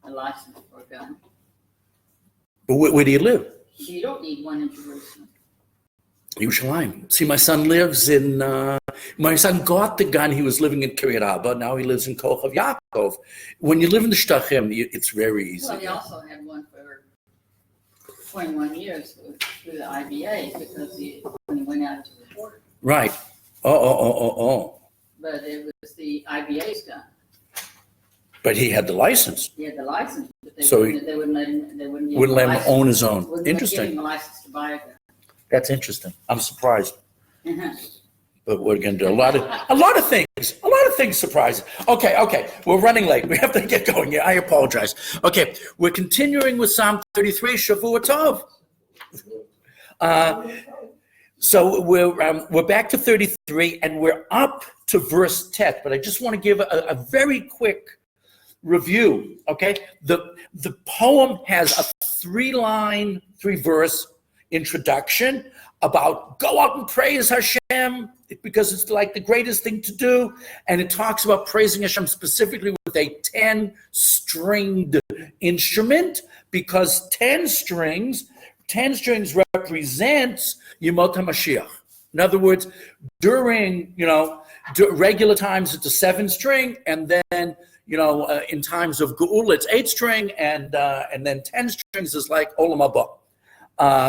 a license for a gun. But where do you live? You don't need one in Jerusalem. Yerushalayim. See, my son lives in, my son got the gun. He was living in Kiryat Arba. Now he lives in Kochav Yaakov. When you live in the Shtachim, it's very easy. Well, he also had one for 21 years through the IBA because when he went out to the border. Right. Oh. But it was the IBA's gun. But he had the license. He had the license, but they So wouldn't let him. They wouldn't give Wouldn't him let a him own his license. own. Wouldn't Interesting. give him a license to buy a gun. That's interesting. I'm surprised. Uh-huh. But we're going to do a lot of things surprising. Okay. We're running late. We have to get going. Yeah, I apologize. Okay, we're continuing with Psalm 33, Shavua Tov. So we're back to 33, and we're up to verse 10. But I just want to give a very quick review. Okay, the poem has a three verse introduction about go out and praise Hashem because it's like the greatest thing to do, and it talks about praising Hashem specifically with a 10-stringed instrument because 10 strings represents Yemot HaMashiach. In other words, during regular times it's a 7-string, and then in times of Geula it's 8-string, and then 10 strings is like Olam Haba.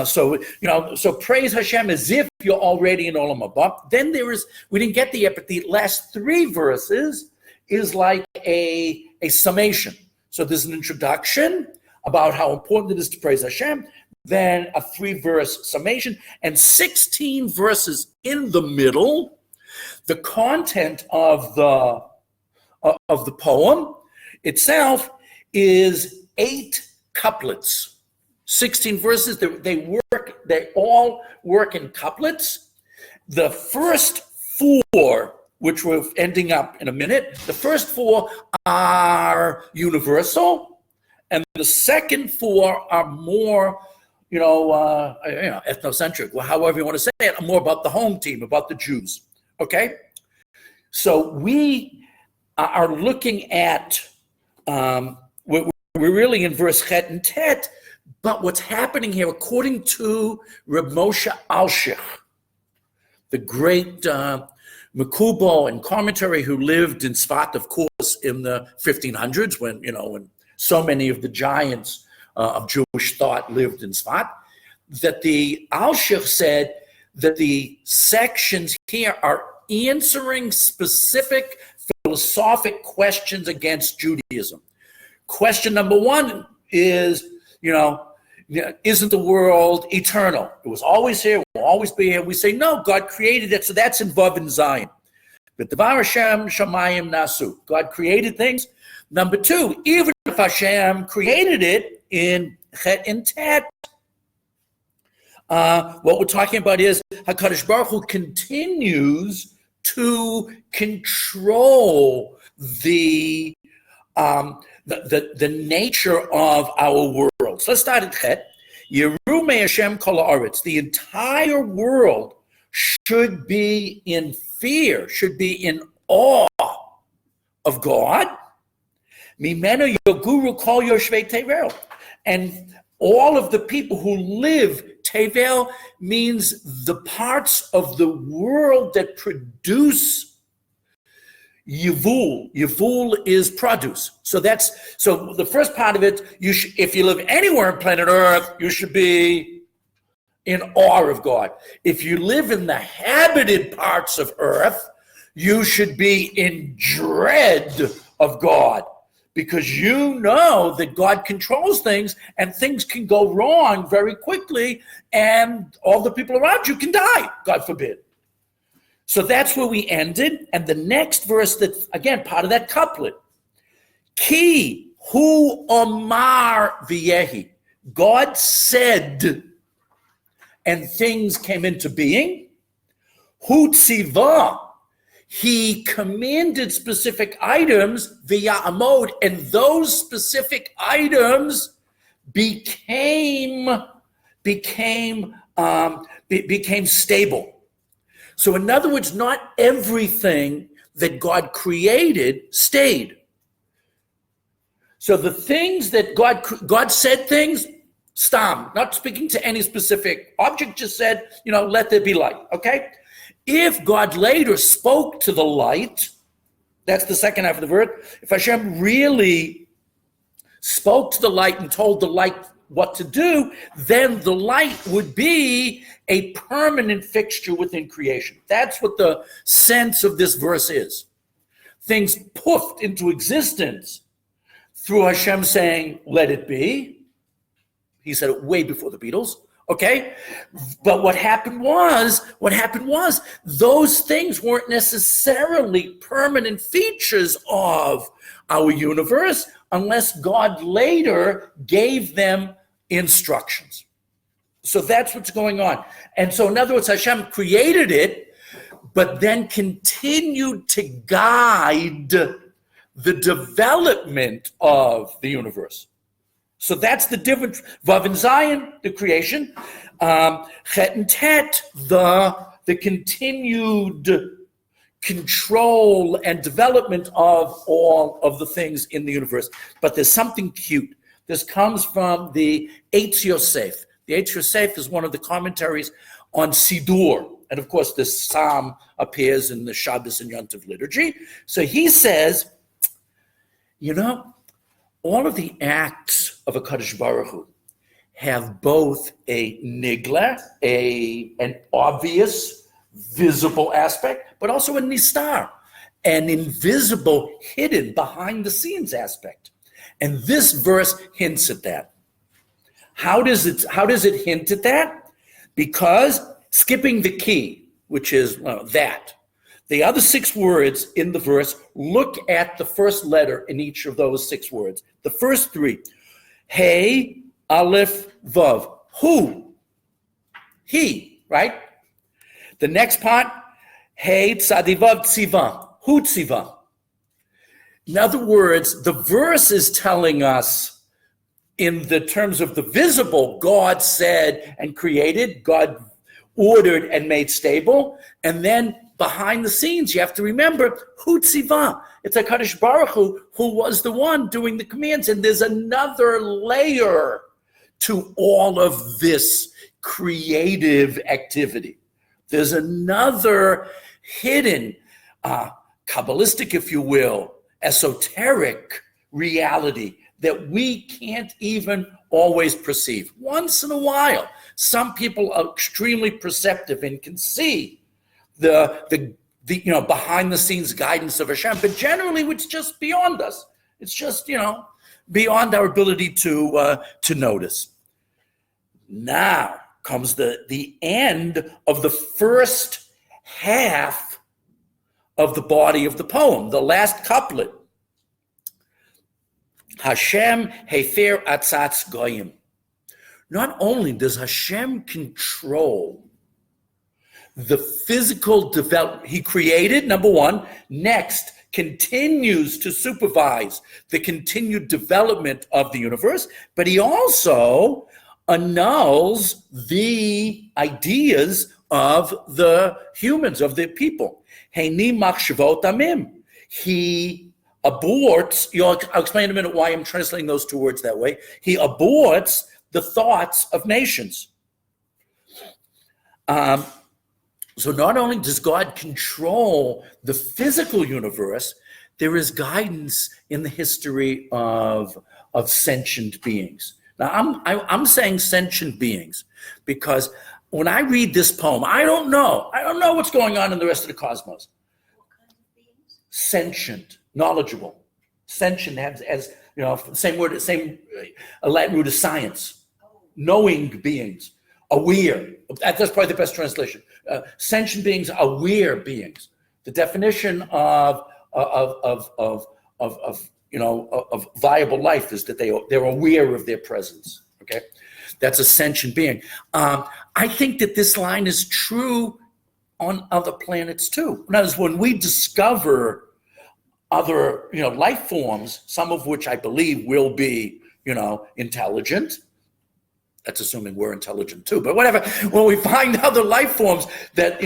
So praise Hashem as if you're already in Olam Haba. Then we didn't get there yet, but the last 3 verses is like a summation. So there's an introduction about how important it is to praise Hashem, then a 3-verse summation, and 16 verses in the middle. The content of the poem itself is 8 couplets. 16 verses, they all work in couplets. The first 4, which we're ending up in a minute, the first 4 are universal, and the second 4 are more, ethnocentric, well, however you want to say it, more about the home team, about the Jews, okay? So we are looking at, we're really in verse Chet and Tet, but what's happening here, according to Reb Moshe Alshich, the great Mekubal and commentary who lived in Sfat, of course, in the 1500s, when so many of the giants of Jewish thought lived in Sfat, that the Alshich said that the sections here are answering specific philosophic questions against Judaism. Question number 1 is, isn't the world eternal? It was always here, will always be here. We say, no, God created it, so that's in Vav and Zion. But Devar Hashem Shamayim Nasu. God created things. Number 2, even if Hashem created it in Chet and Tet, what we're talking about is HaKadosh Baruch Hu continues to control the nature of our world. So let's start at Chet. Yeru me Hashem kol haaretz. The entire world should be in fear, should be in awe of God. Mimenu yoguru kol yoshvei tevel. And all of the people who live, tevel means the parts of the world that produce Yivul. Yivul is produce. So the first part of it, if you live anywhere on planet Earth, you should be in awe of God. If you live in the habited parts of Earth, you should be in dread of God, because you know that God controls things and things can go wrong very quickly and all the people around you can die, God forbid. So that's where we ended. And the next verse, that's again part of that couplet. Ki hu omar v'yehi. God said, and things came into being. Hu tziva. He commanded specific items via amod, and those specific items became stable. So in other words, not everything that God created stayed. So the things that God said things, stam, not speaking to any specific object, just said, let there be light, okay? If God later spoke to the light, that's the second half of the verse, if Hashem really spoke to the light and told the light what to do, then the light would be a permanent fixture within creation. That's what the sense of this verse is. Things puffed into existence through Hashem saying, let it be. He said it way before the Beatles, okay? But what happened was, those things weren't necessarily permanent features of our universe unless God later gave them instructions. So that's what's going on. And so in other words, Hashem created it, but then continued to guide the development of the universe. So that's the difference. Vav and Zayin, the creation. Chet and Tet, the continued control and development of all of the things in the universe. But there's something cute. This comes from the Eitz Yosef. The Eitz Yosef is one of the commentaries on Siddur. And of course, this psalm appears in the Shabbos and Yom Tov liturgy. So he says, all of the acts of a Kadosh Baruch Hu have both a nigla, an obvious, visible aspect, but also a nistar, an invisible, hidden, behind-the-scenes aspect. And this verse hints at that. How does it hint at that? Because skipping the key, which is that, the other 6 words in the verse, look at the first letter in each of those 6 words. The first 3, Hey, Aleph, Vav, who? He, right? The next part, Hey, Tzadivav, Tziva, who Tziva? In other words, the verse is telling us, in the terms of the visible, God said and created, God ordered and made stable, and then behind the scenes, you have to remember, Hu Tziva. It's a Kadosh Baruch Hu was the one doing the commands. And there's another layer to all of this creative activity. There's another hidden, Kabbalistic, if you will, esoteric reality that we can't even always perceive. Once in a while, some people are extremely perceptive and can see the behind the scenes guidance of Hashem, but generally it's just beyond us. It's just beyond our ability to notice. Now comes the end of the first half of the body of the poem, the last couplet. Hashem hefer atzatz goyim. Not only does Hashem control the physical development he created, number one, next continues to supervise the continued development of the universe, but he also annuls the ideas of the humans, of the people. Heini machshavot amim. He aborts, I'll explain in a minute why I'm translating those 2 words that way. He aborts the thoughts of nations. So not only does God control the physical universe, there is guidance in the history of sentient beings. Now, I'm saying sentient beings because when I read this poem, I don't know what's going on in the rest of the cosmos. What kind of beings? Sentient, knowledgeable. Sentient has same word, same Latin root as science. Knowing beings, aware. That's probably the best translation. Sentient beings, aware beings. The definition of viable life is that they're aware of their presence. Okay, that's a sentient being. I think that this line is true on other planets too. In other words, when we discover other life forms, some of which I believe will be intelligent, That's assuming we're intelligent too, but whatever. When we find other life forms that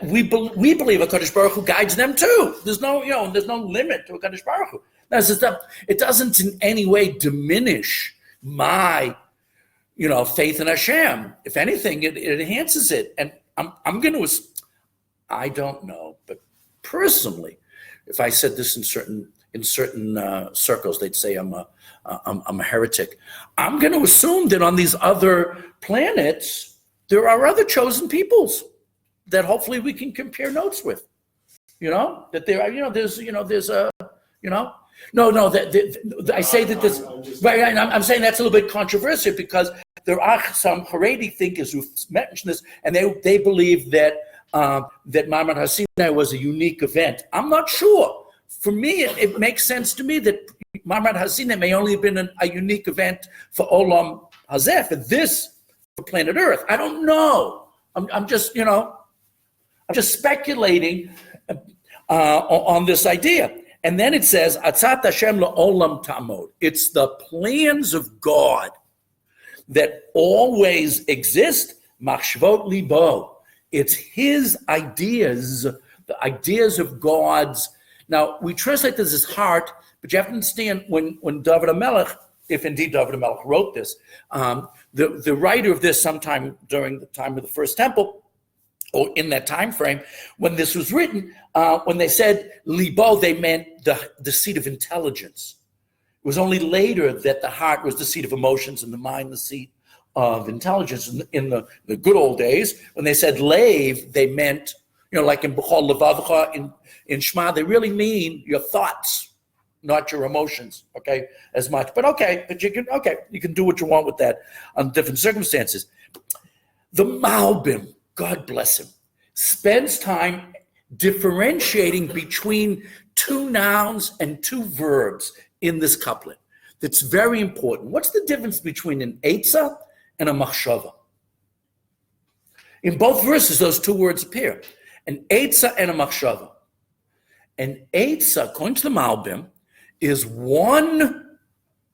we believe HaKadosh Baruch Hu guides them too. There's no limit to HaKadosh Baruch Hu. It doesn't in any way diminish my faith in Hashem. If anything, it enhances it. And I'm going to. I don't know, but personally, if I said this in certain circles, they'd say I'm a heretic. I'm going to assume that on these other planets, there are other chosen peoples that hopefully we can compare notes with. That there are, there's a, no, I say that this, right, I'm saying that's a little bit controversial because there are some Haredi thinkers who mentioned this, and they believe that Ma'amad Har Sinai was a unique event. I'm not sure. For me, it makes sense to me that Ma'amad Har Sinai may only have been a unique event for Olam Hazeh, for planet Earth. I don't know. I'm just speculating on this idea. And then it says, Atzat Hashem la'olam ta'amod. It's the plans of God that always exist, machshvot libo. It's his ideas, the ideas of God's. Now, we translate this as heart, but you have to understand when David HaMelech, if indeed David HaMelech wrote this, the writer of this sometime during the time of the First Temple, or in that time frame, when this was written, when they said libo, they meant the seat of intelligence. It was only later that the heart was the seat of emotions and the mind the seat of intelligence. In the good old days, when they said lave, they meant, like in B'chol Levavcha, in Shema, they really mean your thoughts, not your emotions, okay, as much. But you can do what you want with that under different circumstances. The Malbim, God bless him, spends time differentiating between two nouns and two verbs in this couplet. That's very important. What's the difference between an eitzah and a machshava? In both verses, those two words appear. An eitzah and a machshava. An eitzah, according to the Malbim, is one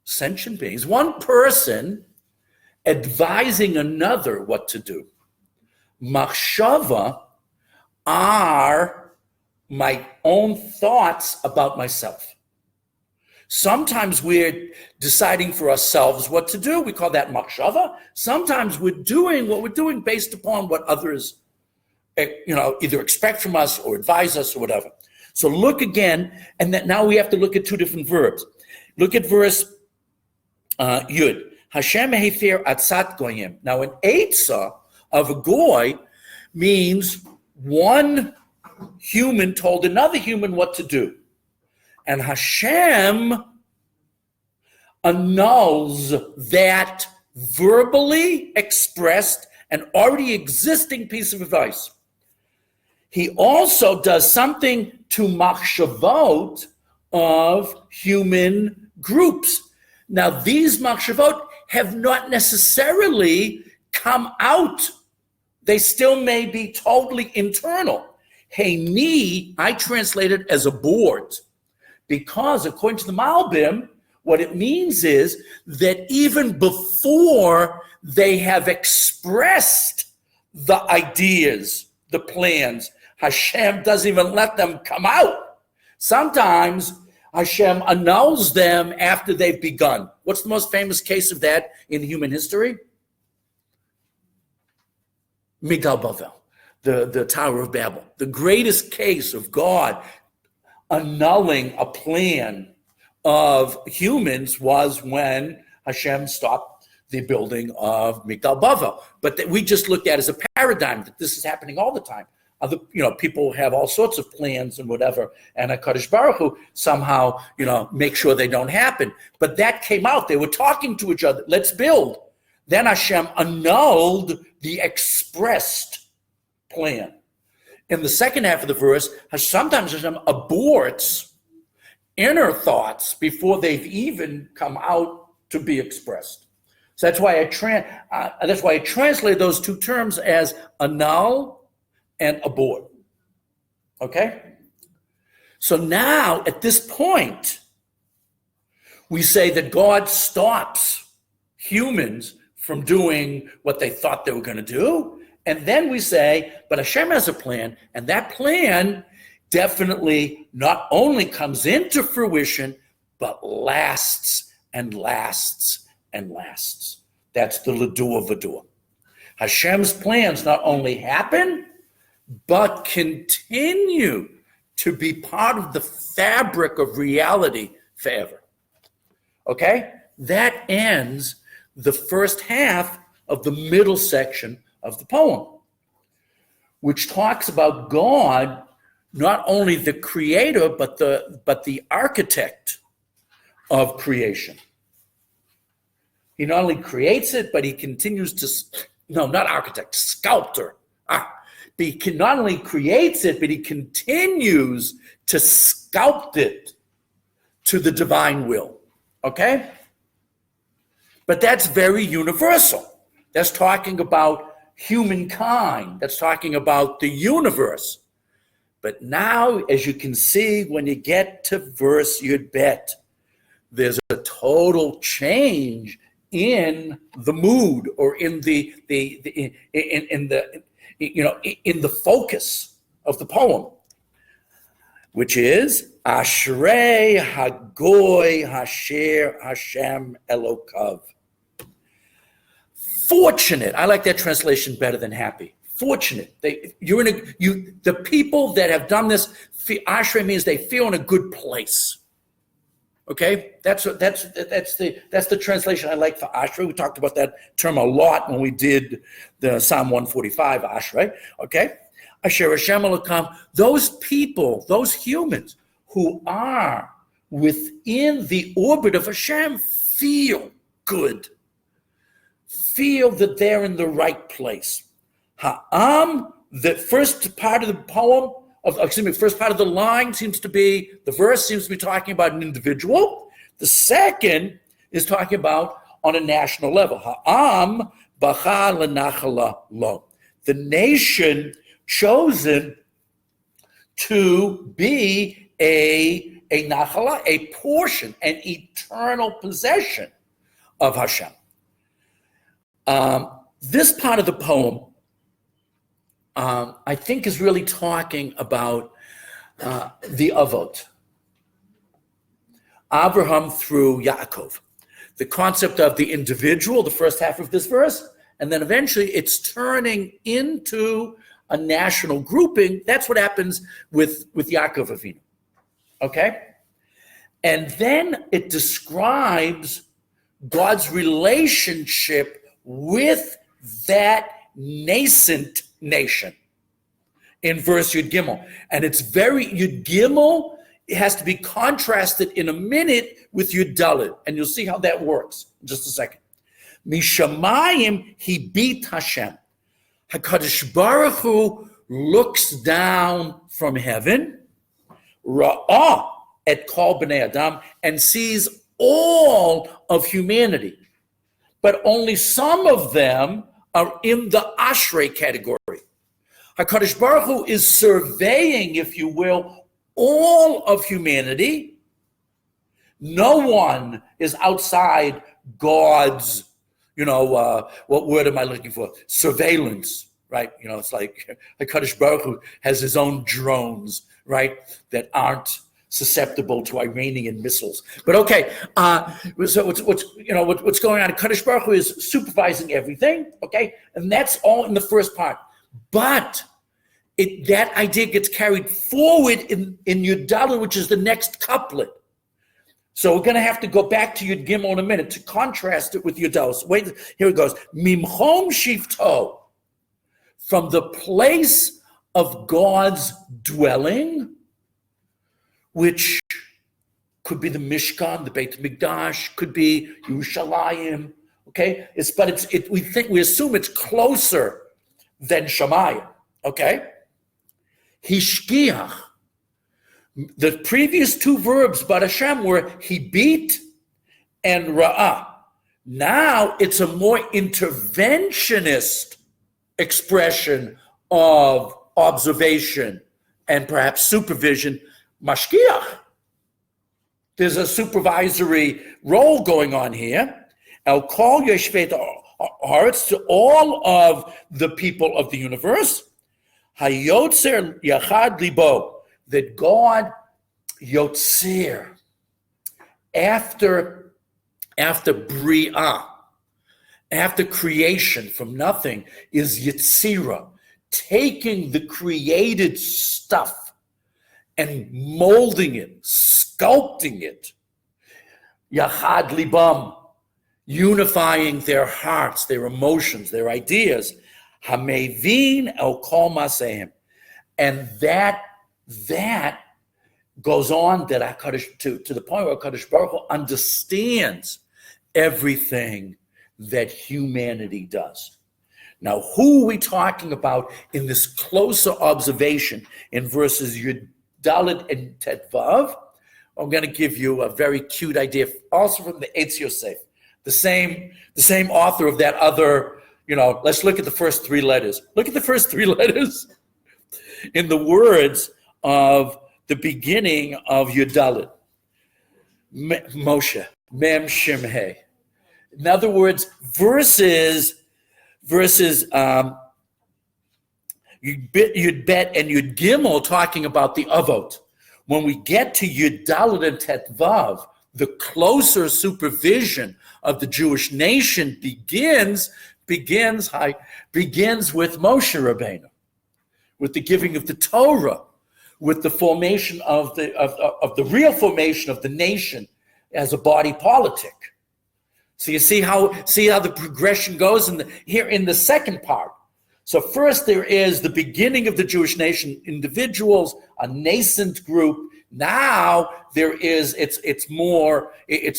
sentient being, is one person advising another what to do. Machshava are my own thoughts about myself. Sometimes we're deciding for ourselves what to do. We call that machshava. Sometimes we're doing what we're doing based upon what others, either expect from us or advise us or whatever. So look again, and that now we have to look at two different verbs. Look at verse Yud. Hashem hefer atzat goyim. Now an eitzah of a goy means one human told another human what to do. And Hashem annuls that verbally expressed and already existing piece of advice. He also does something to machshavot of human groups. Now, these machshavot have not necessarily come out. They still may be totally internal. Hey, me, I translate it as a board. Because according to the Malbim, what it means is that even before they have expressed the ideas, the plans, Hashem doesn't even let them come out. Sometimes Hashem annuls them after they've begun. What's the most famous case of that in human history? Migdal Bavel, the Tower of Babel. The greatest case of God annulling a plan of humans was when Hashem stopped the building of Migdal Bavel. But we just looked at it as a paradigm that this is happening all the time. Other, people have all sorts of plans and whatever, and HaKadosh Baruch Hu somehow, make sure they don't happen. But that came out. They were talking to each other. Let's build. Then Hashem annulled the expressed plan. In the second half of the verse, sometimes Hashem aborts inner thoughts before they've even come out to be expressed. So that's why I translate those two terms as annul and abort. Okay? So now, at this point, we say that God stops humans from doing what they thought they were going to do. And then we say, but Hashem has a plan, and that plan definitely not only comes into fruition, but lasts and lasts and lasts. That's the Ladua Vadua. Hashem's plans not only happen, but continue to be part of the fabric of reality forever. Okay? That ends the first half of the middle section of the poem, which talks about God, not only the creator, but the architect of creation. He not only creates it, but he continues to, no, not architect, sculptor. He not only creates it, but he continues to sculpt it to the divine will. Okay? But that's very universal. That's talking about humankind. That's talking about the universe. But now, as you can see, when you get to verse Yud Bet, there's a total change in the mood, or in the focus of the poem, which is Ashrei Hagoy Hasher Hashem Elokav. Fortunate. I like that translation better than happy. Fortunate. The people that have done this. Ashrei means they feel in a good place. Okay, that's the translation I like for Ashrei. We talked about that term a lot when we did the Psalm 145 Ashrei. Okay, Asher Hashem Elokam. Those people, those humans who are within the orbit of Hashem, feel good. Feel that they're in the right place. Ha'am. The first part of the poem. First part of the line the verse seems to be talking about an individual. The second is talking about on a national level. Ha'am bacha lenachala lo. The nation chosen to be a nachala, a portion, an eternal possession of Hashem. This part of the poem, I think, is really talking about the Avot. Abraham through Yaakov. The concept of the individual, the first half of this verse, and then eventually it's turning into a national grouping. That's what happens with Yaakov Avinu. Okay? And then it describes God's relationship with that nascent nation in verse Yud Gimel. And it's Yud Gimel, it has to be contrasted in a minute with Yud Dalet. And you'll see how that works in just a second. Mishamayim, he beat Hashem. HaKadosh Baruch Hu looks down from heaven, Ra'ah et kol b'nei Adam, and sees all of humanity. But only some of them are in the Ashrei category. HaKadosh Baruch Hu is surveying, if you will, all of humanity. No one is outside God's, what word am I looking for? Surveillance, right? It's like HaKadosh Baruch Hu has his own drones, right, that aren't susceptible to Iranian missiles. But okay, so what's going on? HaKadosh Baruch Hu is supervising everything, okay? And that's all in the first part. But that idea gets carried forward in Yud Dalet, which is the next couplet. So we're going to have to go back to Yud Gimel in a minute to contrast it with Yud Dalet. So wait, here it goes. Mimchom shifto, from the place of God's dwelling, which could be the Mishkan, the Beit Mikdash, could be Yerushalayim. Okay, we assume it's closer than Shamayim. Okay, Hishkiach. The previous two verbs, Bad Hashem, were he beat and Ra'ah. Now it's a more interventionist expression of observation and perhaps supervision. Mashkiach. There's a supervisory role going on here. El kol yeshvet Haaretz, to all of the people of the universe. Hayotzer yachad libo, that God yotzer, after bria, after creation from nothing, is yitzira, taking the created stuff and molding it, sculpting it. Yachad libam, unifying their hearts, their emotions, their ideas. Hamevin el kol maseim, and that goes on that HaKadosh, to the point where HaKadosh Baruch Hu understands everything that humanity does. Now, who are we talking about in this closer observation in verses Yud Dalet and Tet Vav? I'm going to give you a very cute idea, also from the Eitz Yosef, the same author of that other. Let's look at the first three letters. Look at the first three letters in the words of the beginning of Yud Dalet. Moshe, Mem Shem He. In other words, verses Yud Bet and Yud Gimel talking about the Avot. When we get to Yud Dalet and Tet Vav, the closer supervision of the Jewish nation begins with Moshe Rabbeinu, with the giving of the Torah, with the formation of the real formation of the nation as a body politic. So you see how the progression goes here in the second part. So first there is the beginning of the Jewish nation, individuals, a nascent group. Now it's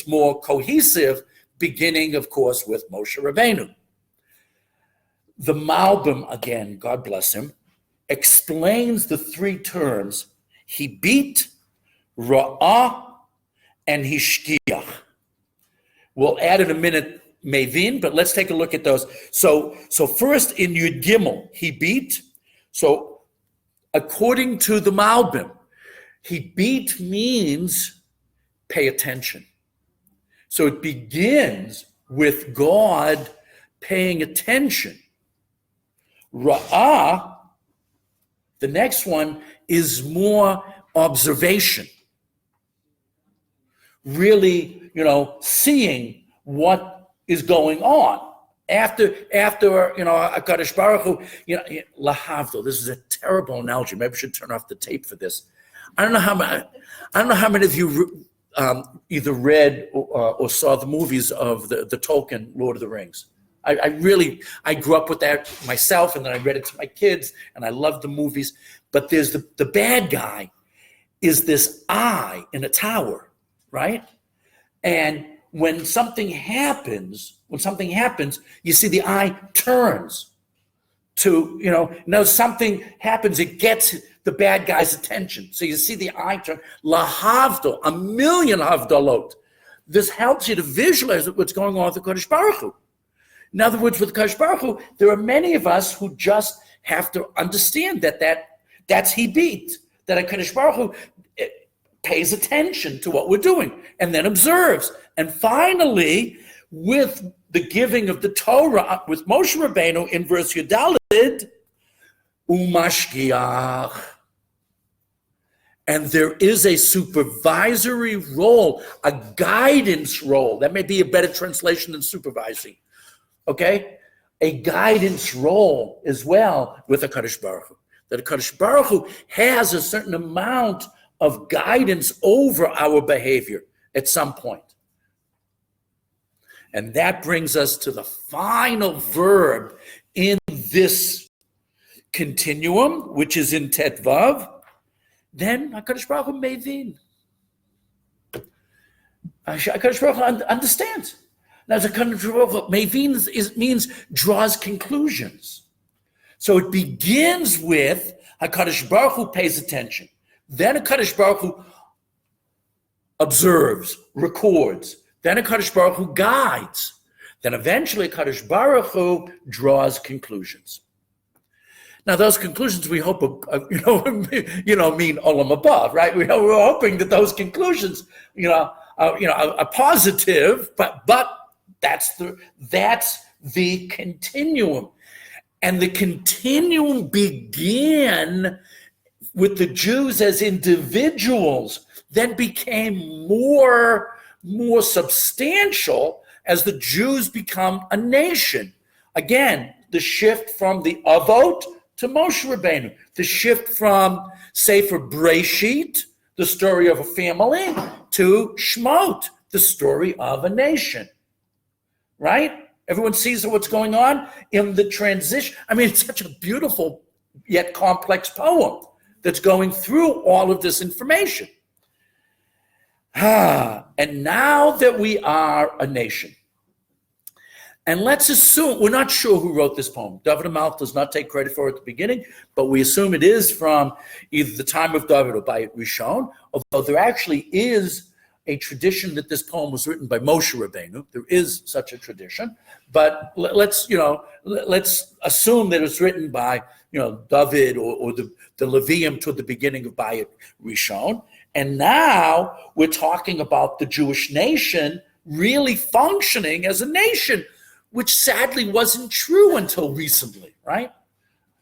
more cohesive, beginning, of course, with Moshe Rabbeinu. The Malbim, again, God bless him, explains the three terms, hibit, ra'ah, and hishkiach. We'll add in a minute Mevin, but let's take a look at those. So first in Yud Gimel, hibit. So according to the Malbim, hibit means pay attention. So it begins with God paying attention. Ra'ah, the next one, is more observation. Really, seeing what is going on. After HaKadosh Baruch Hu, lahavdil, this is a terrible analogy. Maybe I should turn off the tape for this. I don't know how many of you either read or saw the movies of the Tolkien Lord of the Rings. I grew up with that myself, and then I read it to my kids, and I loved the movies. But there's the bad guy is this eye in a tower, right? And when something happens, you see the eye turns to, now something happens, it gets the bad guy's attention. So you see the eye turn, lahavdol, a million havdalot. This helps you to visualize what's going on with the Kodesh Baruch Hu. In other words, with Kodesh Baruch Hu, there are many of us who just have to understand that's hibit, that a Kodesh Baruch Hu pays attention to what we're doing and then observes. And finally, with the giving of the Torah with Moshe Rabbeinu in verse Yud Dalet, umashgiach. And there is a supervisory role, a guidance role. That may be a better translation than supervising. Okay? A guidance role as well with the HaKadosh Baruch Hu. That HaKadosh Baruch Hu has a certain amount of guidance over our behavior at some point. And that brings us to the final verb in this continuum, which is in Tet Vav. Then HaKadosh Baruch Hu mevin. HaKadosh Baruch Hu understands. Now, HaKadosh Baruch Hu mevin means draws conclusions. So it begins with HaKadosh Baruch Hu pays attention. Then HaKadosh Baruch Hu observes, records. Then HaKadosh Baruch Hu guides. Then eventually HaKadosh Baruch Hu draws conclusions. Now, those conclusions we hope, mean olam above, right? We're hoping that those conclusions, are positive, but that's the continuum. And the continuum began with the Jews as individuals, then became more substantial as the Jews become a nation. Again, the shift from the Avot to Moshe Rabbeinu, the shift from Sefer Breshit, the story of a family, to Shmot, the story of a nation, right? Everyone sees what's going on in the transition. I mean, it's such a beautiful yet complex poem that's going through all of this information. And now that we are a nation, and let's assume, we're not sure who wrote this poem. David HaMelech does not take credit for it at the beginning, but we assume it is from either the time of David or by Rishon, although there actually is a tradition that this poem was written by Moshe Rabbeinu. There is such a tradition, but let's assume that it's written by, David or the Levium to the beginning of Bayit Rishon. And now we're talking about the Jewish nation really functioning as a nation, which sadly wasn't true until recently, right?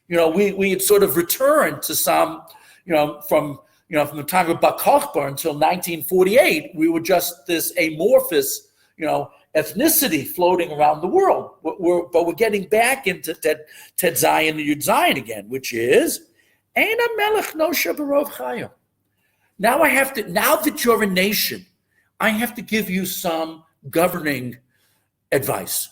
We had sort of returned to some, from the time of Bar Kokhba until 1948, we were just this amorphous, ethnicity floating around the world. But we're getting back into Ted Zion and Yud Zion again, which is, Ein HaMelech Nosha B'rov Chayo. Now that you're a nation, I have to give you some governing advice.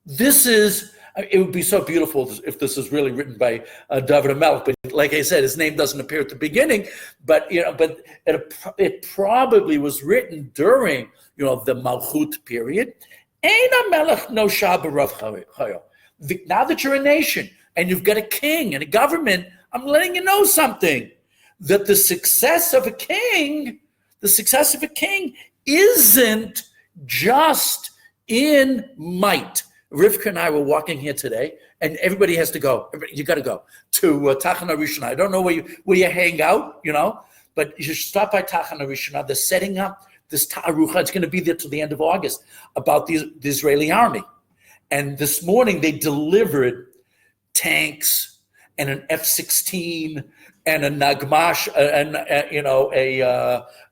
It would be so beautiful if this was really written by David HaMelech, but like I said, his name doesn't appear at the beginning, but it probably was written during, the Malchut period. Ein HaMelech Nosha B'rov Chayo. Now that you're a nation and you've got a king and a government, I'm letting you know something, that the success of a king isn't just in might. Rivka and I were walking here today, and everybody has to go. You got to go to Tachana Rishona. I don't know where you hang out, but you should stop by Tachana Rishona. They're setting up this ta'arucha. It's going to be there till the end of August about the Israeli army. And this morning they delivered tanks and an F-16 and a Nagmash,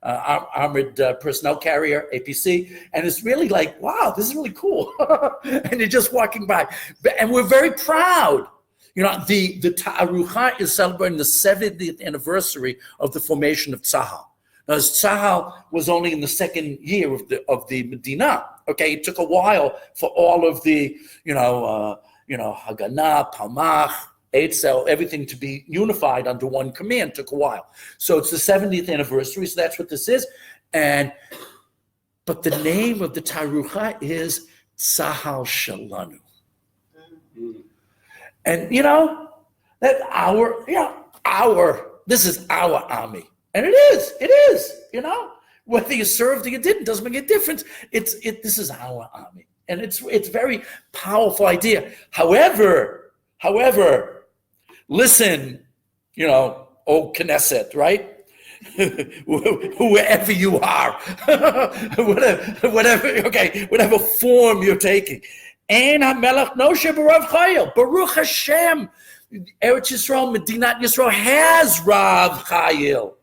armored personnel carrier, APC. And it's really like, wow, this is really cool. And you're just walking by. And we're very proud. The Ta'arucha is celebrating the 70th anniversary of the formation of Tzahal. Now, Tzahal was only in the second year of the Medina. Okay, it took a while for all of the, Haganah, Palmach, Eitzel, everything to be unified under one command. Took a while. So it's the 70th anniversary, so that's what this is. But the name of the Tarucha is Tzahal Shalanu. And this is our army. And it is, whether you served or you didn't, doesn't make a difference. This is our army. And it's a very powerful idea. However, listen, old Knesset, right? Whoever you are, whatever form you're taking. Ein HaMelech Noshe B'rov Chayo. Baruch Hashem. Eretz Yisrael, Medinat Yisrael has Rav Chayil.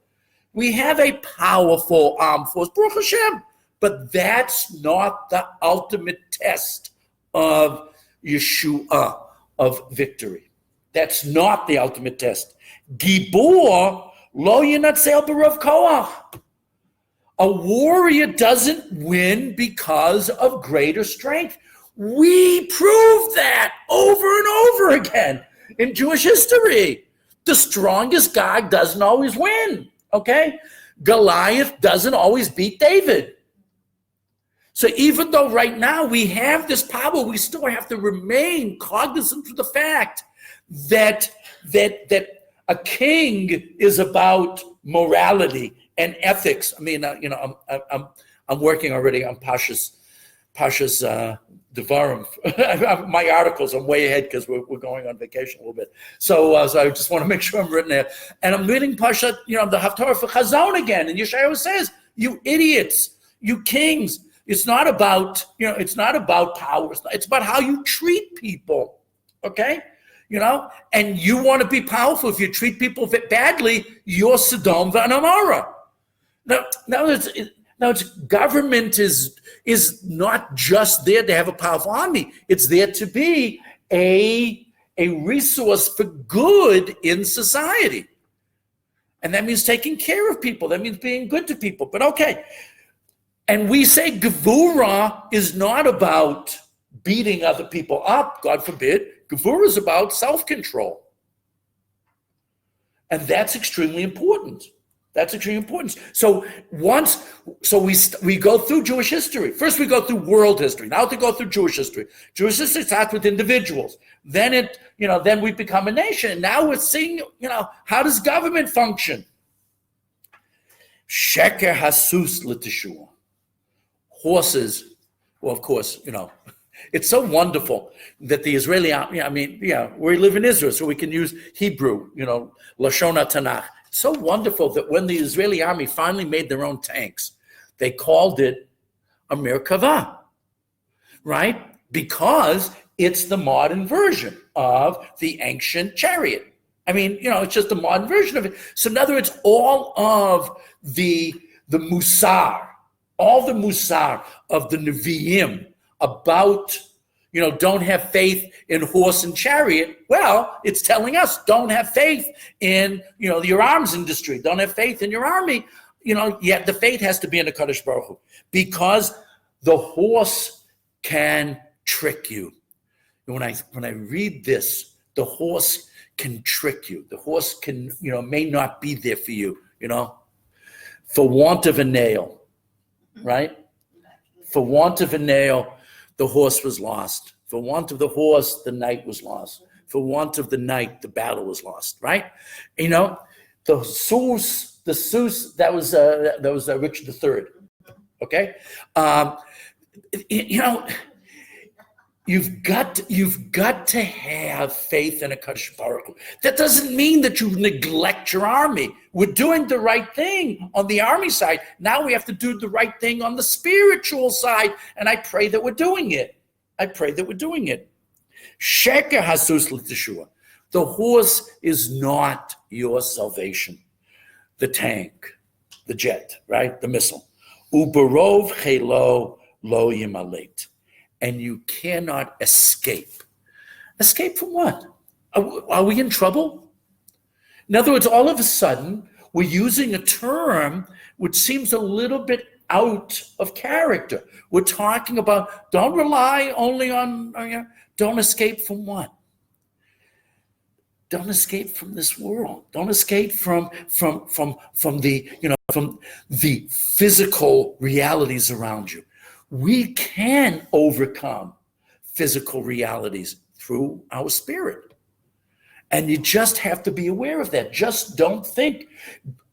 We have a powerful armed force, Baruch Hashem. But that's not the ultimate test of Yeshua, of victory. That's not the ultimate test. Gibor lo yinatzel b'rov koach. A warrior doesn't win because of greater strength. We prove that over and over again in Jewish history. The strongest guy doesn't always win, okay? Goliath doesn't always beat David. So even though right now we have this power, we still have to remain cognizant of the fact that a king is about morality and ethics. I mean, I'm working already on Pasha's Devarim. My articles, I'm way ahead because we're going on vacation a little bit. So I just want to make sure I'm written there. And I'm reading Pasha, the Haftarah for Chazon again. And Yeshayahu says, you idiots, you kings, It's not about, it's not about power. It's about how you treat people. Okay? And you want to be powerful. If you treat people badly, you're Sodom and Amorah. Now, government is not just there to have a powerful army. It's there to be a resource for good in society. And that means taking care of people. That means being good to people. But okay. And we say Gevurah is not about beating other people up, God forbid. Gevurah is about self-control. And that's extremely important. That's extremely important. So we go through Jewish history. First we go through world history. Now to go through Jewish history. Jewish history starts with individuals. Then then we become a nation. And now we're seeing, how does government function? Sheker hasus l'teshua. Horses, well, of course, it's so wonderful that the Israeli, we live in Israel, so we can use Hebrew, Lashon HaTanakh. It's so wonderful that when the Israeli army finally made their own tanks, they called it a Merkava, right? Because it's the modern version of the ancient chariot. It's just a modern version of it. So in other words, all of the Musar, all the Musar of the Nevi'im about, don't have faith in horse and chariot. Well, it's telling us don't have faith in, your arms industry. Don't have faith in your army. Yet the faith has to be in the Kadosh Baruch Hu, because the horse can trick you. When I read this, the horse can trick you. The horse can, may not be there for you, for want of a nail, right? For want of a nail, the horse was lost. For want of the horse, the knight was lost. For want of the knight, the battle was lost, right? The soos, that was Richard III, okay? You've got to have faith in a Kadosh Baruch Hu. That doesn't mean that you neglect your army. We're doing the right thing on the army side. Now we have to do the right thing on the spiritual side, and I pray that we're doing it. Sheker hasus l'teshua. The horse is not your salvation. The tank, the jet, right? The missile. Uberov chelo lo yimalet. And you cannot escape. Escape from what? Are we in trouble? In other words, all of a sudden, we're using a term which seems a little bit out of character. We're talking about don't rely only on, don't escape from what? Don't escape from this world. Don't escape from the physical realities around you. We can overcome physical realities through our spirit. And you just have to be aware of that. Just don't think.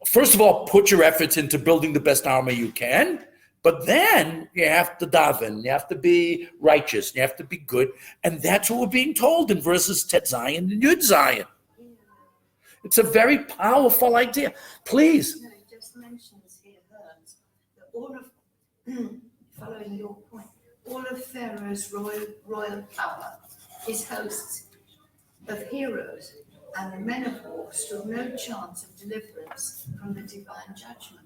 First of all, put your efforts into building the best army you can, but then you have to daven, you have to be righteous, you have to be good. And that's what we're being told in verses Tet Zayin and Yud Zayin. It's a very powerful idea. Please. No, it just mentions here, Hearns, that all of following your point, all of Pharaoh's royal power is hosts of heroes, and the men of war stood no chance of deliverance from the divine judgment.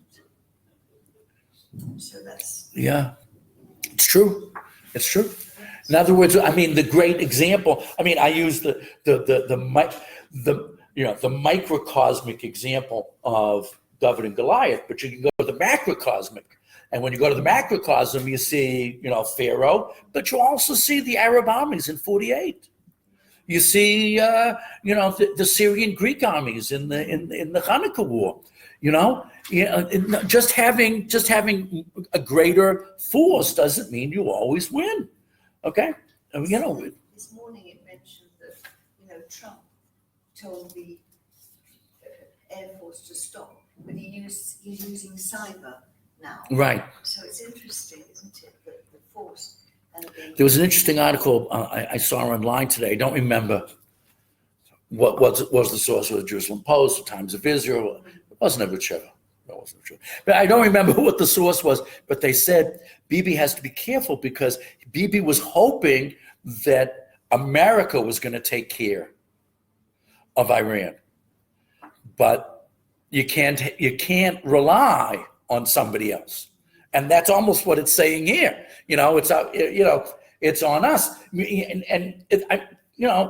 So that's... Yeah, it's true. It's true. In other words, the great example, I use the microcosmic example of David and Goliath, but you can go to the macrocosmic. And when you go to the macrocosm, you see, Pharaoh, but you also see the Arab armies in 48. You see, the Syrian Greek armies in the Hanukkah War. Just having a greater force doesn't mean you always win. Okay, This morning it mentioned that Trump told the Air Force to stop, but he's using cyber now. Right. So it's interesting, isn't it, that the force and There was an interesting article I saw online today. I don't remember what was the source of the Jerusalem Post, the Times of Israel. It wasn't a whichever. That wasn't true. But I don't remember what the source was, but they said Bibi has to be careful because Bibi was hoping that America was going to take care of Iran. But you can't rely on somebody else. And that's almost what it's saying here. It's on us.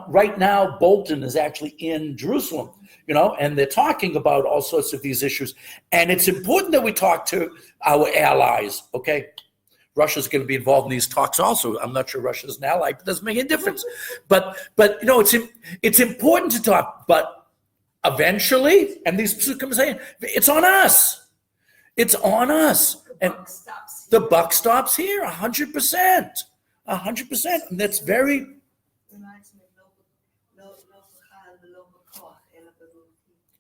Right now, Bolton is actually in Jerusalem, and they're talking about all sorts of these issues. And it's important that we talk to our allies, okay? Russia's going to be involved in these talks also. I'm not sure Russia's an ally, but it doesn't make any difference. But it's important to talk, but eventually, and these psukim saying, it's on us. It's on us. And the buck stops here, 100%. 100%. And that's very...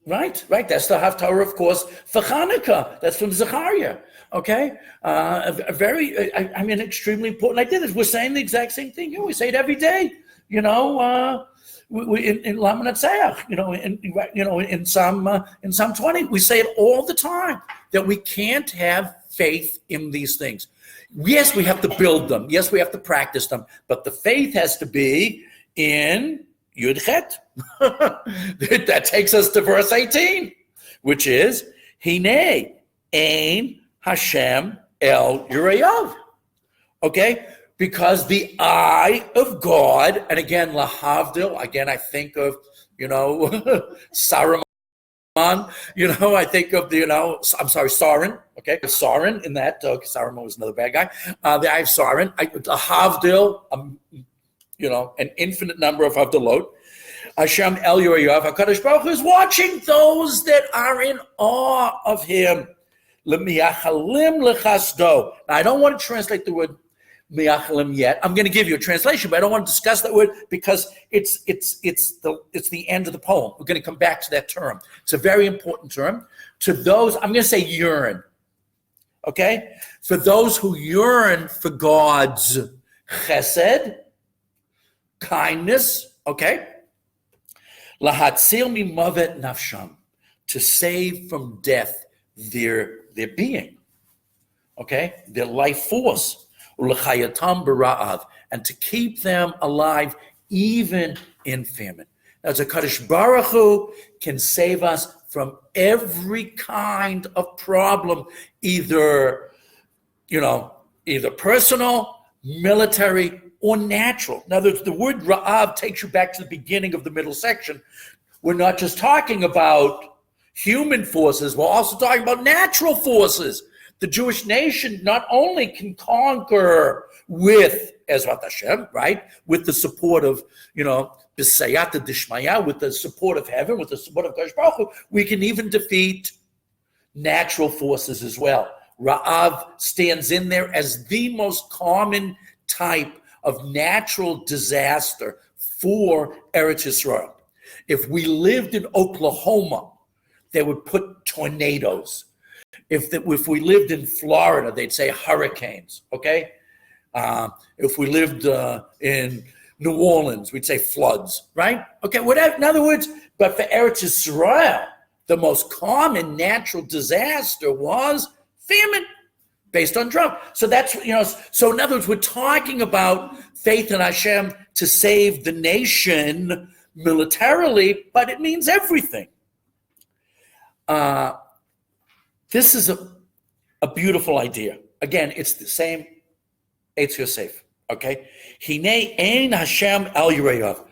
Right. That's the Haftarah, of course, for Hanukkah. That's from Zechariah. Okay. Extremely important. I did it. We're saying the exact same thing. We say it every day. In Lamanatseach, in Psalm 20, we say it all the time that we can't have faith in these things. Yes, we have to build them. Yes, we have to practice them. But the faith has to be in Yud Chet. That takes us to verse 18, which is Hine Ein Hashem El Yirayav. Okay? Because the eye of God, and again, Lahavdil, again, I think of, Saruman, I think of Sauron, okay? Sauron in that, Saruman was another bad guy. The eye of Sauron, Lahavdil, an infinite number of Havdilot. Hashem El Yirayav, HaKadosh Baruch Hu is watching those that are in awe of him. L'miyachalim l'chasdo. Now, I don't want to translate the word miyachalim yet. I'm going to give you a translation, but I don't want to discuss that word because it's the end of the poem. We're going to come back to that term. It's a very important term. To those, I'm going to say yearn. Okay? For those who yearn for God's chesed, kindness, okay? Lahatzil mimavet nafsham, to save from death their being, okay? Their life force. Ulechayatam bara'av, and to keep them alive even in famine. Now, HaKadosh Baruch Hu can save us from every kind of problem, either personal, military, or natural. Now, the word ra'av takes you back to the beginning of the middle section. We're not just talking about human forces, we're also talking about natural forces. The Jewish nation not only can conquer with Ezrat Hashem, right, with the support of, B'sayata Dishmaya, with the support of heaven, with the support of Kadosh Baruch Hu, we can even defeat natural forces as well. Ra'av stands in there as the most common type of natural disaster for Eretz Yisrael. If we lived in Oklahoma, they would put tornadoes. If we lived in Florida, they'd say hurricanes, okay? If we lived in New Orleans, we'd say floods, right? Okay, whatever. In other words, but for Eretz Yisrael, the most common natural disaster was famine based on drought. So that's, so in other words, we're talking about faith in Hashem to save the nation militarily, but it means everything. This is a beautiful idea. Again, it's the same Eitz Yosef, okay? Hinei ein Hashem el Yirayav.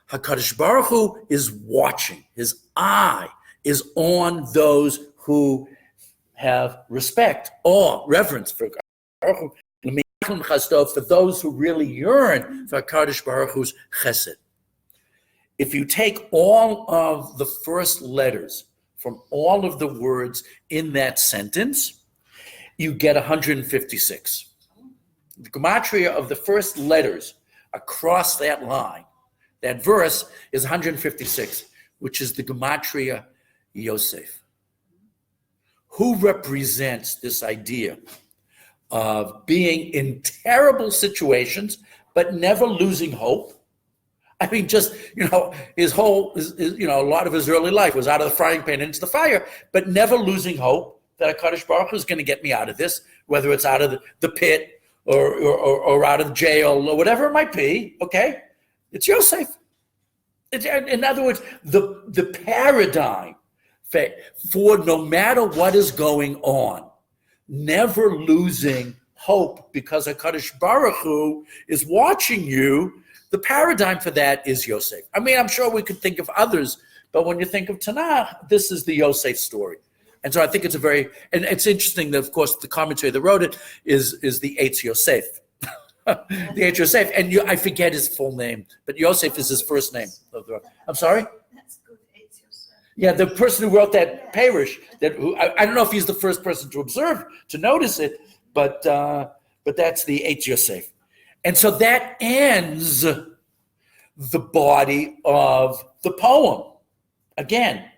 HaKadosh Baruch Hu is watching. His eye is on those who have respect, awe, reverence for Baruch Hu. For those who really yearn for HaKadosh Baruch Hu's chesed. If you take all of the first letters from all of the words in that sentence, you get 156. The gematria of the first letters across that line, that verse, is 156, which is the gematria Yosef. Who represents this idea of being in terrible situations, but never losing hope? I mean, just, his whole, a lot of his early life was out of the frying pan into the fire, but never losing hope. that HaKadosh Baruch Hu is going to get me out of this, whether it's out of the pit or out of jail or whatever it might be, okay? It's Yosef. In other words, the paradigm for no matter what is going on, never losing hope because HaKadosh Baruch Hu is watching you, the paradigm for that is Yosef. I mean, I'm sure we could think of others, but when you think of Tanakh, this is the Yosef story. And so I think it's and it's interesting that, of course, the commentary that wrote it is the Eitz Yosef. The Eitz Yosef, and I forget his full name, but Yosef is his first name. I'm sorry? That's good, Eitz Yosef. Yeah, the person who wrote that Parish, I don't know if he's the first person to notice it, but that's the Eitz Yosef. And so that ends the body of the poem. Again,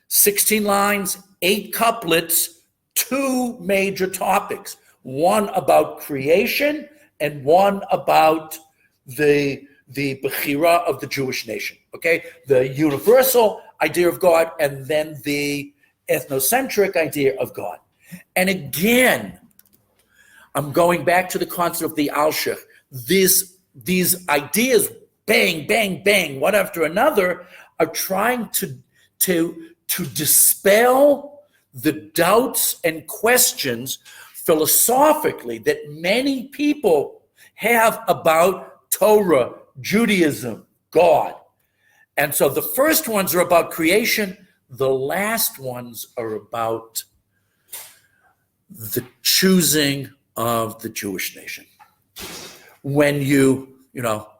16 lines, 8 couplets, 2 major topics. One about creation and one about the Bechira of the Jewish nation, okay? The universal idea of God and then the ethnocentric idea of God. And again, I'm going back to the concept of the Alshich. These ideas, bang, bang, bang, one after another, are trying to dispel the doubts and questions philosophically that many people have about Torah, Judaism, God. And so the first ones are about creation. The last ones are about the choosing of the Jewish nation. When you know,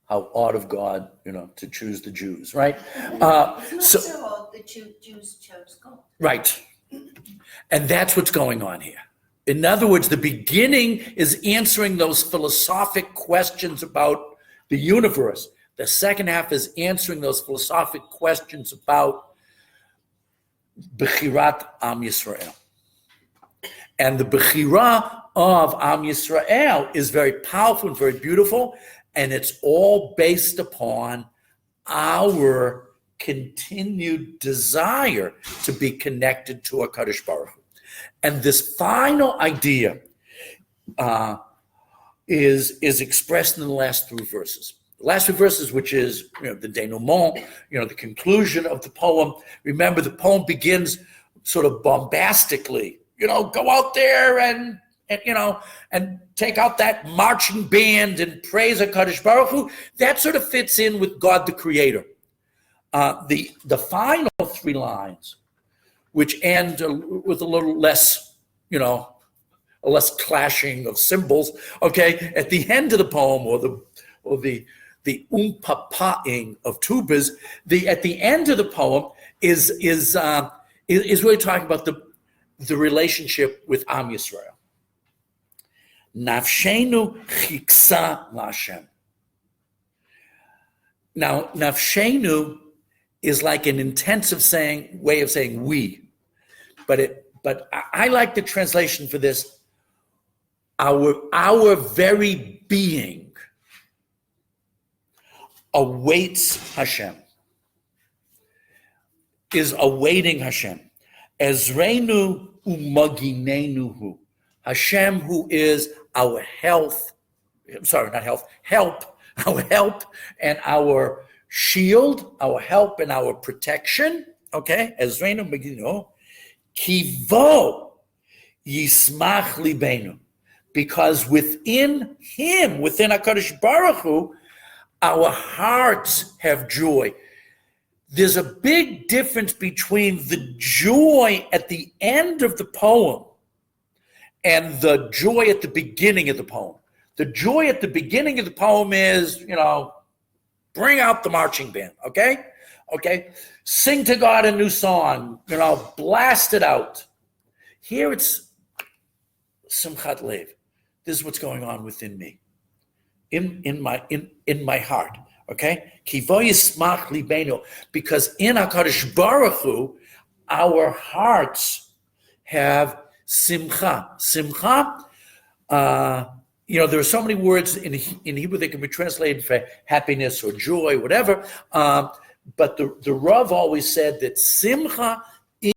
how odd of God, to choose the Jews, right? It's not so odd that Jews chose God. Right. And that's what's going on here. In other words, the beginning is answering those philosophic questions about the universe. The second half is answering those philosophic questions about Bechirat Am Yisrael. And the Bechira of Am Yisrael is very powerful and very beautiful, and it's all based upon our continued desire to be connected to HaKadosh Baruch Hu. And this final idea is expressed in the last 3 verses. The last 3 verses, which is the denouement, the conclusion of the poem. Remember, the poem begins sort of bombastically. Go out there and take out that marching band and praise HaKadosh Baruch Hu. That sort of fits in with God the Creator. The final 3 lines, which end with a little less, a less clashing of cymbals. Okay, at the end of the poem, or the umpapaing of tubas, at the end of the poem is really talking about the relationship with Am Yisrael. Nafshenu chiksa laHashem. Now, nafshenu is like an intensive way of saying we, but I like the translation for this. Our very being awaits Hashem, is awaiting Hashem. Ezreinu umaginenuhu. Hashem, who is our help, our help and our shield, our help and our protection. Okay, Ezreinu maginu, kivo yismach libenu, because within Him, within HaKadosh Baruch Hu, our hearts have joy. There's a big difference between the joy at the end of the poem and the joy at the beginning of the poem. The joy at the beginning of the poem is, bring out the marching band, okay? Okay? Sing to God a new song, blast it out. Here it's Simchat Lev. This is what's going on within me, in my heart. Okay, kivo yismach libenu, because in HaKadosh Baruch Hu, our hearts have simcha. Simcha, there are so many words in Hebrew that can be translated for happiness or joy, whatever. But the Rav always said that simcha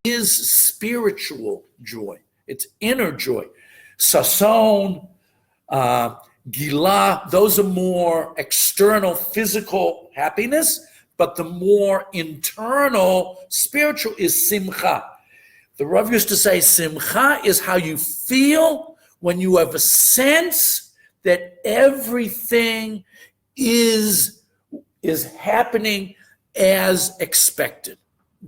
is spiritual joy. It's inner joy. Sason, Gila, those are more external physical happiness, but the more internal spiritual is simcha. The Rav used to say simcha is how you feel when you have a sense that everything is happening as expected,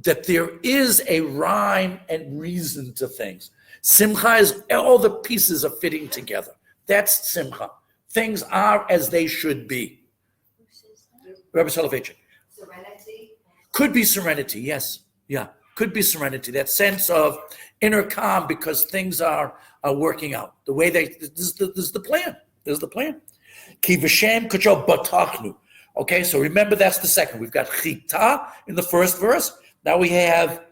that there is a rhyme and reason to things. Simcha is all the pieces are fitting together. That's simcha. Things are as they should be. Rabbi Soloveitchik. Serenity. Could be serenity, yes. Yeah, could be serenity. That sense of inner calm because things are working out. The way this is the plan. This is the plan. Ki v'shem kachol batachnu. Okay, so remember that's the second. We've got chita in the first verse. Now we have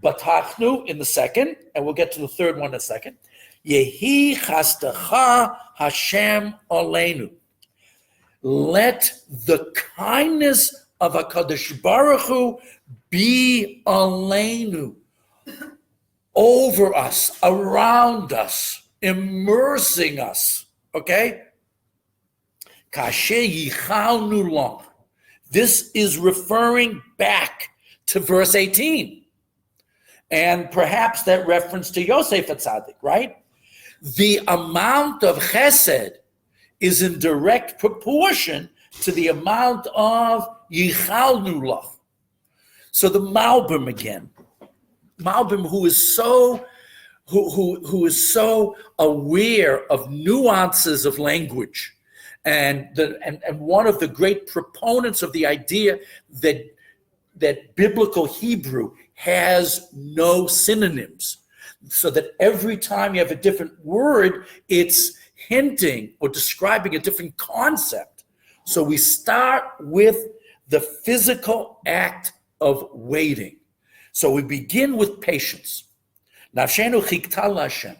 batachnu in the second, and we'll get to the third one in a second. Yehi chastecha Hashem aleinu. Let the kindness of HaKadosh Baruch Hu be aleinu, over us, around us, immersing us. Okay? Kashe yichalnu long. This is referring back to verse 18. And perhaps that reference to Yosef HaTzadik, right? The amount of chesed is in direct proportion to the amount of yichalnu lach. So the Malbim again, Malbim who is so aware of nuances of language, and one of the great proponents of the idea that biblical Hebrew has no synonyms, so that every time you have a different word, it's hinting or describing a different concept. So we start with the physical act of waiting. So we begin with patience. Nafshenu chikta l'Hashem.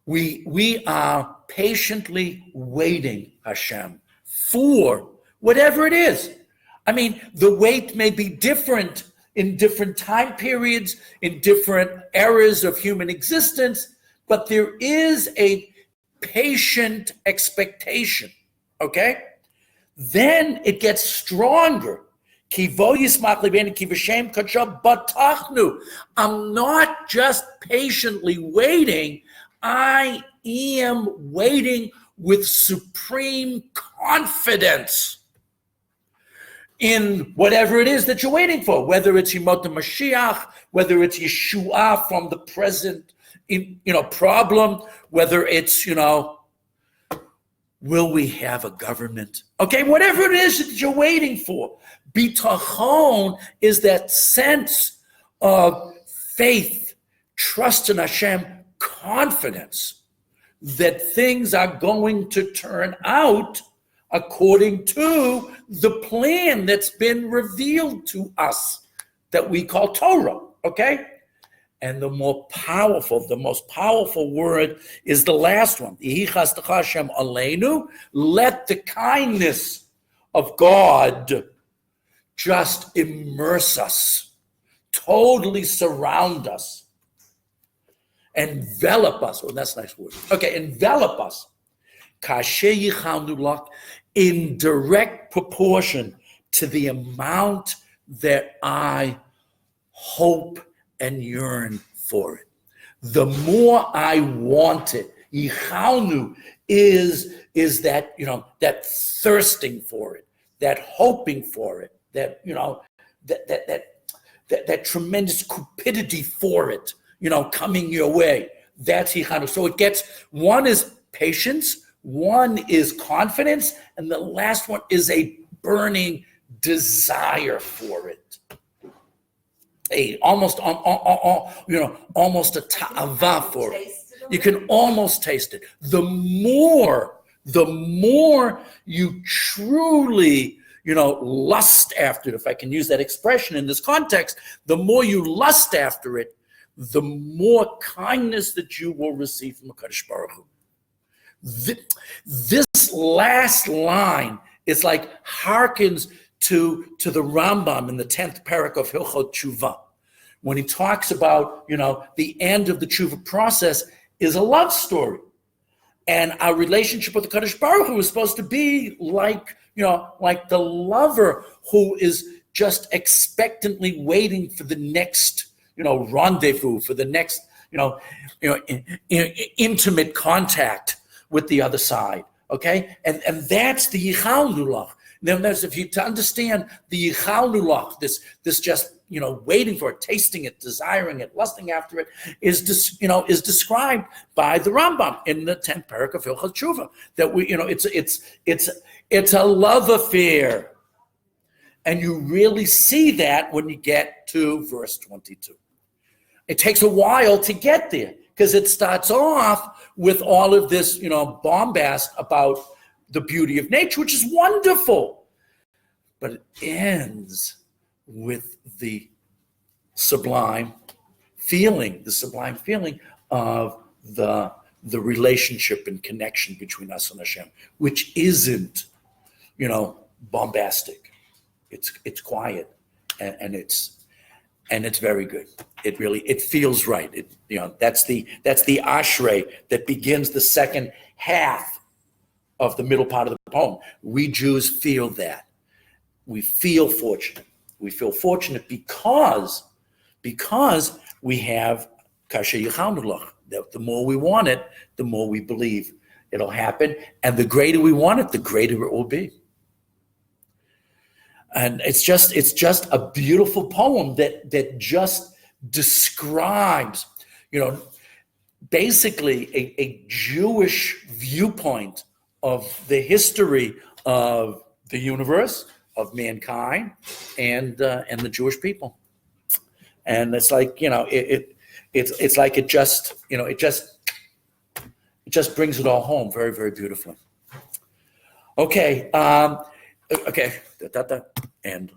We are patiently waiting, Hashem, for whatever it is. I mean, the wait may be different in different time periods, in different eras of human existence, but there is a patient expectation, okay? Then it gets stronger. I'm not just patiently waiting, I am waiting with supreme confidence in whatever it is that you're waiting for, whether it's Yemot Mashiach, whether it's Yeshua from the present, problem, whether it's, will we have a government? Okay, whatever it is that you're waiting for. Bitachon is that sense of faith, trust in Hashem, confidence that things are going to turn out according to the plan that's been revealed to us that we call Torah, okay? And the most powerful word is the last one. Let the kindness of God just immerse us, totally surround us, envelop us. Oh, that's a nice word. Okay, envelop us. In direct proportion to the amount that I hope and yearn for it. The more I want it, yichalnu is that, that thirsting for it, that hoping for it, that tremendous cupidity for it, coming your way. That's yichalnu. So it gets, one is patience, one is confidence, and the last one is a burning desire for it. Almost a ta'ava for it. You can almost taste it. The more you truly, lust after it, if I can use that expression in this context, the more you lust after it, the more kindness that you will receive from HaKadosh Baruch Hu. This last line is like harkens to the Rambam in the 10th parak of Hilchot Tshuva, when he talks about, the end of the Tshuva process is a love story. And our relationship with the Kadosh Baruch Hu is supposed to be like the lover who is just expectantly waiting for the next, rendezvous, for the next, intimate contact with the other side. Okay, and that's the Yichal Lulach. Then if you to understand the Yichal Lulach, this just waiting for it, tasting it, desiring it, lusting after it, is described by the Rambam in the 10th parak of Hilchot Tshuva. That it's a love affair, and you really see that when you get to verse 22. It takes a while to get there because it starts off with all of this, bombast about the beauty of nature, which is wonderful, but it ends with the sublime feeling of the relationship and connection between us and Hashem, which isn't, bombastic. It's quiet and it's very good. It feels right. That's the ashrei that begins the second half of the middle part of the poem. We Jews feel that. We feel fortunate. We feel fortunate because we have kasher yichanulach. The more we want it, the more we believe it'll happen. And the greater we want it, the greater it will be. And it's just a beautiful poem that just describes, basically a Jewish viewpoint of the history of the universe, of mankind, and the Jewish people. And it's like, it's like it just brings it all home very, very beautifully. Okay. Okay. And